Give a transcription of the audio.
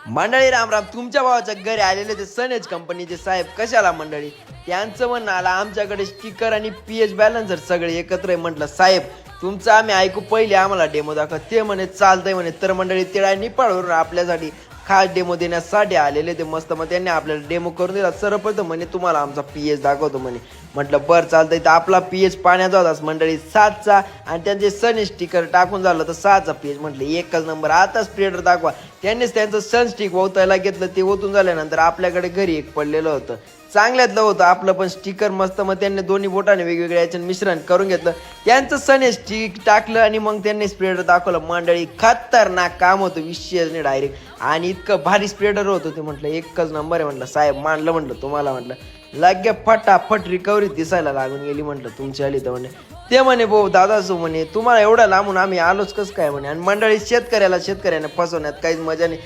मंडळी रामराम, तुमच्या भावाच्या घरी आलेले ते सनेज कंपनीचे साहेब कशाला मंडळी. त्यांचं म्हणणं आलं आमच्याकडे स्टिकर आणि पीएच बॅलन्सर सगळे एकत्र आहे. म्हटलं साहेब तुमचं आम्ही ऐकू, पहिले आम्हाला डेमो दाखवा. ते म्हणे चालतंय म्हणे. तर मंडळी तिळा निपाळवरून आपल्यासाठी खास डेमो देण्यासाठी आलेले ते मस्त. मग त्यांनी आपल्याला डेमो करून दिला. सर्वप्रथम म्हणे तुम्हाला आमचा पीएच दाखवतो म्हणे. म्हटलं बरं चालतंय. तर आपला पीएच पाण्याचा होताच मंडळी 7चा, आणि त्यांचे सन स्टिकर टाकून झालं तर 6चा पीएच. म्हटलं एकच नंबर. आता स्प्रेडर दाखवा. त्यांनीच त्यांचं सन स्टिक ओतायला घेतलं. ते ओतून झाल्यानंतर आपल्याकडे घरी एक पडलेलं होतं, चांगल्यातलं होतं आपलं पण स्टिकर मस्त. मग त्यांनी दोन्ही बोटाने वेगवेगळ्या याच्यानं मिश्रण करून घेतलं. त्यांचं सन स्टिक टाकलं आणि मग त्यांनी स्प्रेडर दाखवलं. मंडळी खतरनाक काम होतं, विशेष नाही डायरेक्ट. आणि इतकं भारी स्प्रेडर होतं ते. म्हटलं एकच नंबर आहे. म्हटलं साहेब मानलं म्हटलं तुम्हाला. म्हटलं लगे फटाफट रिकव्हरी दिसायला लागून गेली. म्हटलं तुमची आली तर म्हणे. ते म्हणे भाऊ दादासो म्हणे तुम्हाला एवढं लांबून आम्ही आलोच कसं काय म्हणे. आणि मंडळी शेतकऱ्याने फसवण्यात काहीच मजा नाही.